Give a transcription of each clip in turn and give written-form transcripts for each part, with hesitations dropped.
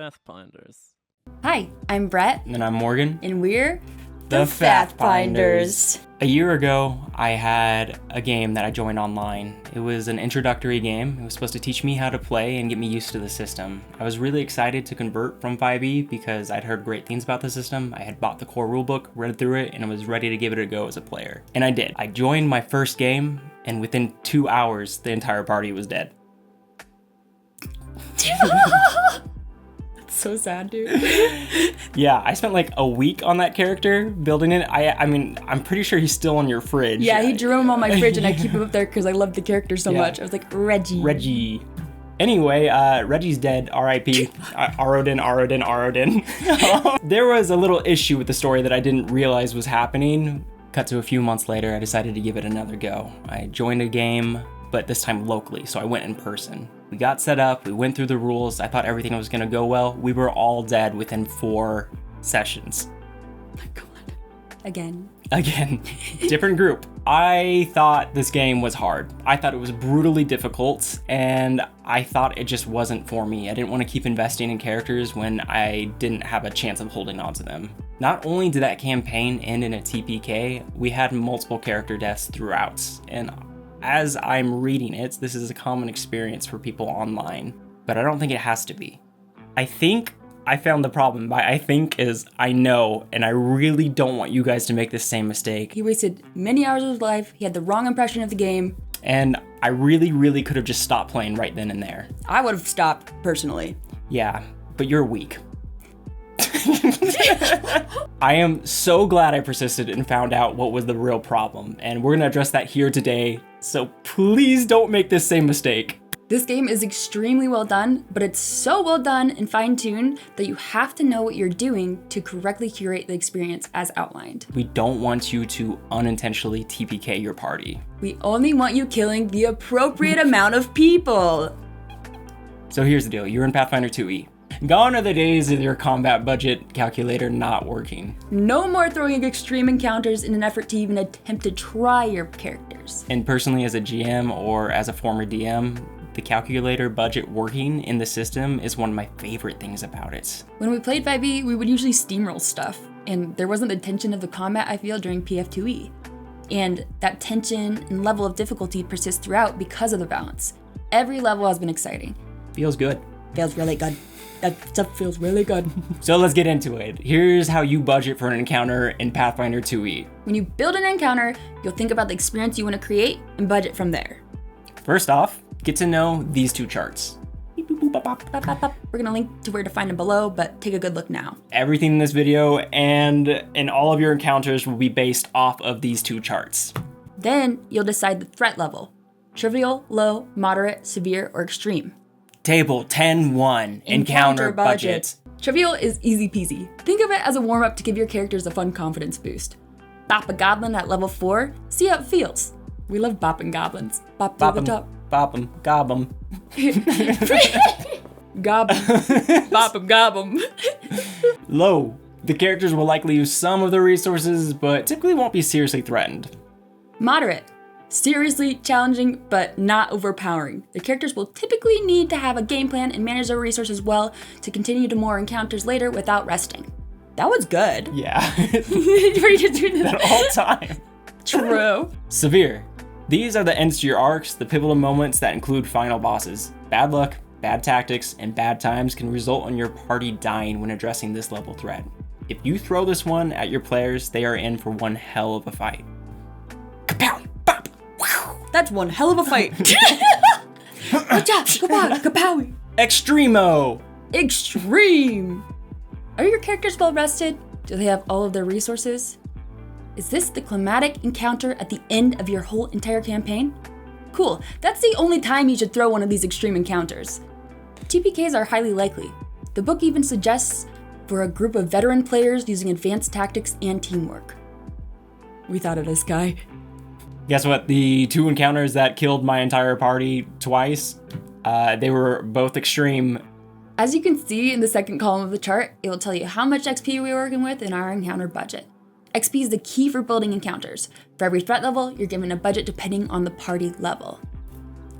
Pathfinders. Hi, I'm Brett. And I'm Morgan. And we're the Pathfinders. A year ago, I had a game that I joined online. It was an introductory game. It was supposed to teach me how to play and get me used to the system. I was really excited to convert from 5e because I'd heard great things about the system. I had bought the core rulebook, read through it, and I was ready to give it a go as a player. And I did. I joined my first game, and within 2 hours, the entire party was dead. So sad, dude. Yeah, I spent like a week on that character building it. I mean, I'm pretty sure he's still on your fridge. Yeah, he drew him on my fridge and I keep him up there because I love the character so much. I was like, Reggie. Anyway, Reggie's dead, R.I.P. Arodin. There was a little issue with the story that I didn't realize was happening. Cut to a few months later, I decided to give it another go. I joined a game, but this time locally, so I went in person. We got set up, we went through the rules, I thought everything was gonna go well. We were all dead within 4 sessions. Oh my god. Again, different group. I thought this game was hard. I thought it was brutally difficult, and I thought it just wasn't for me. I didn't want to keep investing in characters when I didn't have a chance of holding on to them. Not only did that campaign end in a TPK, we had multiple character deaths throughout, and as I'm reading it, this is a common experience for people online, but I don't think it has to be. I think I found the problem. By I think is I know, and I really don't want you guys to make the same mistake. He wasted many hours of his life, he had the wrong impression of the game. And I really could have just stopped playing right then and there. I would have stopped, personally. Yeah, but you're weak. I am so glad I persisted and found out what was the real problem, and we're gonna address that here today, so please don't make this same mistake. This game is extremely well done, but it's so well done and fine-tuned that you have to know what you're doing to correctly curate the experience as outlined. We don't want you to unintentionally TPK your party. We only want you killing the appropriate amount of people. So here's the deal, you're in Pathfinder 2e. Gone are the days of your combat budget calculator not working. No more throwing extreme encounters in an effort to even attempt to try your characters. And personally, as a GM or as a former DM, the calculator budget working in the system is one of my favorite things about it. When we played 5e, we would usually steamroll stuff, and there wasn't the tension of the combat I feel during PF2e. And that tension and level of difficulty persists throughout because of the balance. Every level has been exciting. Feels good. Feels really good. That stuff feels really good. So let's get into it. Here's how you budget for an encounter in Pathfinder 2e. When you build an encounter, you'll think about the experience you want to create and budget from there. First off, get to know these 2 charts. We're gonna link to where to find them below, but take a good look now. Everything in this video and in all of your encounters will be based off of these 2 charts. Then you'll decide the threat level: trivial, low, moderate, severe, or extreme. Table 10-1, encounter budget. Trivial is easy peasy. Think of it as a warm-up to give your characters a fun confidence boost. Bop a goblin at level 4, see how it feels. We love bopping goblins. Bop to the top. Bop 'em, gob 'em. Gob 'em. Bop 'em, gob 'em. Low. The characters will likely use some of their resources, but typically won't be seriously threatened. Moderate. Seriously challenging, but not overpowering. The characters will typically need to have a game plan and manage their resources well to continue to more encounters later without resting. That was good. Yeah. We're just doing this At all time. True. Severe. These are the ends to your arcs, the pivotal moments that include final bosses. Bad luck, bad tactics, and bad times can result in your party dying when addressing this level threat. If you throw this one at your players, they are in for one hell of a fight. Kapow! Bop! Wow! That's one hell of a fight. Watch out! Kapowie! Extremo! Extreme! Are your characters well rested? Do they have all of their resources? Is this the climatic encounter at the end of your whole entire campaign? Cool, that's the only time you should throw one of these extreme encounters. TPKs are highly likely. The book even suggests for a group of veteran players using advanced tactics and teamwork. We thought of this guy. Guess what? The 2 encounters that killed my entire party twice, they were both extreme. As you can see in the second column of the chart, it will tell you how much XP we are working with in our encounter budget. XP is the key for building encounters. For every threat level, you're given a budget depending on the party level.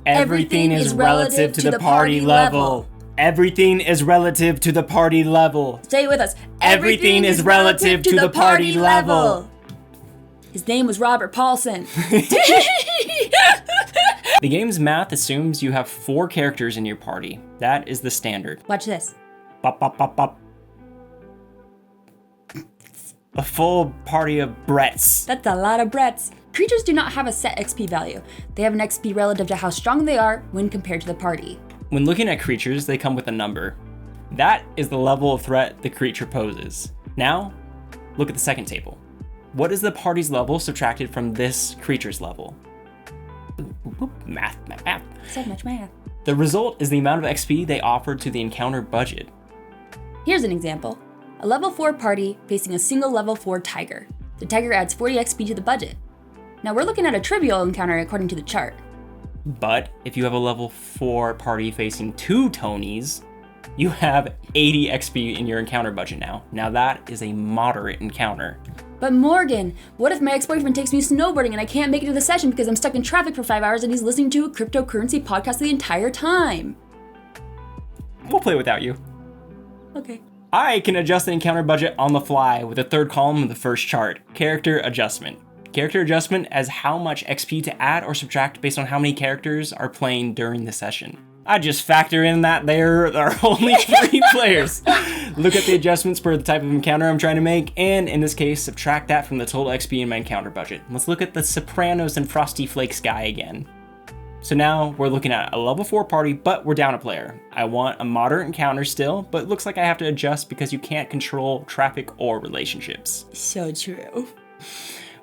Everything is relative to the party level. Everything is relative to the party level. Say it with us. Everything is relative to the party level. His name was Robert Paulson. The game's math assumes you have 4 characters in your party. That is the standard. Watch this. Bop, bop, bop, bop. A full party of Bretts. That's a lot of Bretts. Creatures do not have a set XP value. They have an XP relative to how strong they are when compared to the party. When looking at creatures, they come with a number. That is the level of threat the creature poses. Now, look at the second table. What is the party's level subtracted from this creature's level? Math. So much math. The result is the amount of XP they offer to the encounter budget. Here's an example. A level 4 party facing a single level 4 tiger. The tiger adds 40 XP to the budget. Now we're looking at a trivial encounter according to the chart. But if you have a level 4 party facing 2 Tonys, you have 80 XP in your encounter budget now. Now that is a moderate encounter. But Morgan, what if my ex-boyfriend takes me snowboarding and I can't make it to the session because I'm stuck in traffic for 5 hours and he's listening to a cryptocurrency podcast the entire time? We'll play without you. Okay. I can adjust the encounter budget on the fly with the third column of the first chart, character adjustment. Character adjustment as how much XP to add or subtract based on how many characters are playing during the session. I just factor in that there are only 3 players. Look at the adjustments for the type of encounter I'm trying to make, and in this case, subtract that from the total XP in my encounter budget. Let's look at the Sopranos and Frosty Flakes guy again. So now we're looking at a level 4 party, but we're down a player. I want a moderate encounter still, but it looks like I have to adjust because you can't control traffic or relationships. So true.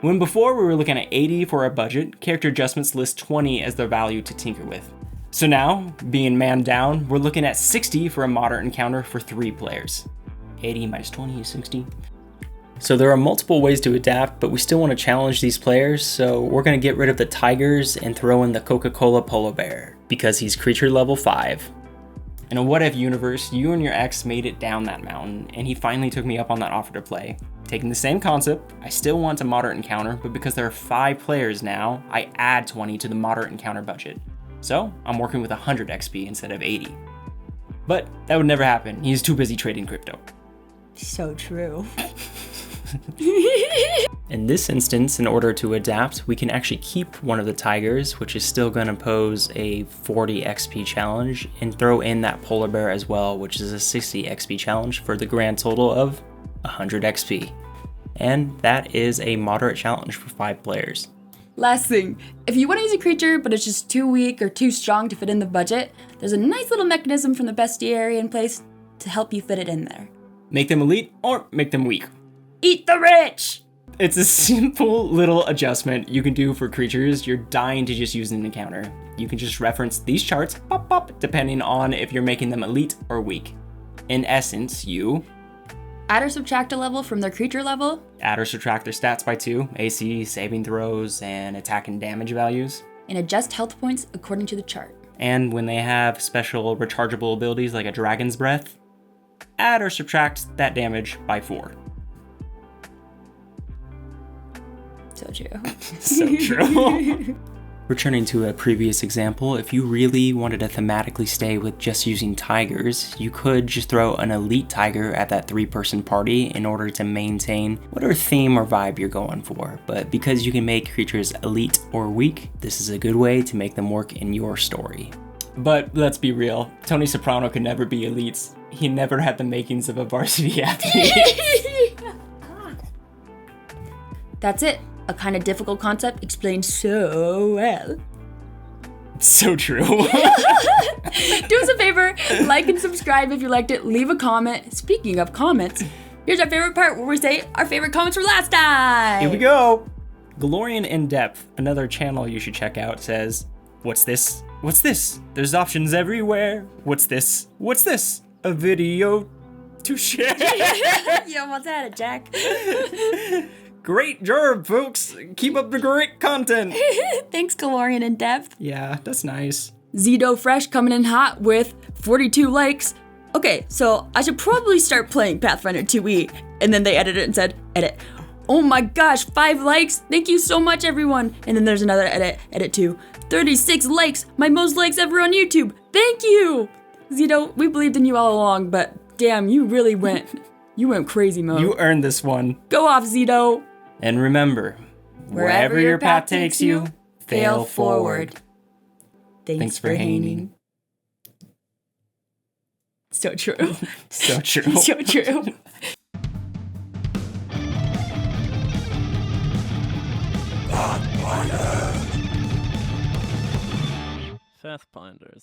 When before we were looking at 80 for our budget, character adjustments list 20 as their value to tinker with. So now, being man down, we're looking at 60 for a moderate encounter for 3 players. 80 minus 20 is 60. So there are multiple ways to adapt, but we still want to challenge these players, so we're going to get rid of the tigers and throw in the Coca-Cola polar bear, because he's creature level 5. In a what if universe, you and your ex made it down that mountain, and he finally took me up on that offer to play. Taking the same concept, I still want a moderate encounter, but because there are 5 players now, I add 20 to the moderate encounter budget. So I'm working with 100 XP instead of 80. But that would never happen. He's too busy trading crypto. So true. In this instance, in order to adapt, we can actually keep one of the tigers, which is still going to pose a 40 XP challenge, and throw in that polar bear as well, which is a 60 XP challenge for the grand total of 100 XP. And that is a moderate challenge for 5 players. Last thing, if you want to use a creature but it's just too weak or too strong to fit in the budget, there's a nice little mechanism from the bestiary in place to help you fit it in there. Make them elite or make them weak. Eat the rich! It's a simple little adjustment you can do for creatures you're dying to just use in an encounter. You can just reference these charts, pop, pop, depending on if you're making them elite or weak. In essence, you add or subtract a level from their creature level, add or subtract their stats by 2, AC, saving throws, and attack and damage values, and adjust health points according to the chart. And when they have special rechargeable abilities like a dragon's breath, add or subtract that damage by 4. So true. So true. Returning to a previous example, if you really wanted to thematically stay with just using tigers, you could just throw an elite tiger at that 3-person party in order to maintain whatever theme or vibe you're going for. But because you can make creatures elite or weak, this is a good way to make them work in your story. But let's be real, Tony Soprano could never be elite. He never had the makings of a varsity athlete. That's it. A kind of difficult concept explained so well. So true. Do us a favor, like and subscribe if you liked it, leave a comment. Speaking of comments, here's our favorite part where we say our favorite comments from last time. Here we go. Glorian In Depth, another channel you should check out, says, "What's this? What's this? There's options everywhere. What's this? What's this? A video to share." You almost had it, Jack. Great job, folks. Keep up the great content. Thanks, Galorian In Depth. Yeah, that's nice. Zito Fresh coming in hot with 42 likes. Okay, so I should probably start playing Pathfinder 2e. And then they edited it and said, edit. Oh my gosh, 5 likes. Thank you so much, everyone. And then there's another edit 2. 36 likes, my most likes ever on YouTube. Thank you. Zito, we believed in you all along, but damn, you really went crazy mode. You earned this one. Go off, Zito. And remember, wherever your path takes you, fail forward. Thanks for hanging. So true. So true. So true. Pathfinders.